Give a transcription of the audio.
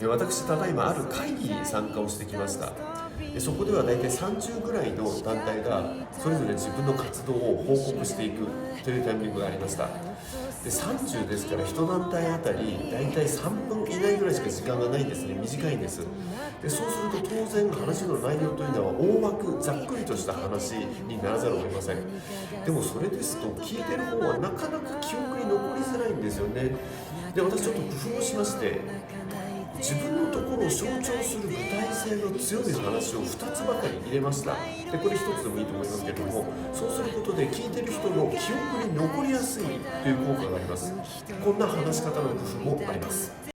私、ただいまある会議に参加をしてきました。そこでは大体30ぐらいの団体がそれぞれ自分の活動を報告していくというタイミングがありました。で30ですから1団体あたり大体3分以内ぐらいしか時間がないんですね。短いんです。でそうすると当然話の内容というのは大枠ざっくりとした話にならざるを得ません。でもそれですと聞いてる方はなかなか記憶に残りづらいんですよね。で私ちょっと工夫をしまして、自分のところを象徴する具体性の強い話を2つばかり入れました。でこれ1つでもいいと思いますけれども、そうすることで聞いてる人の記憶に残りやすいという効果があります。こんな話し方の工夫もあります。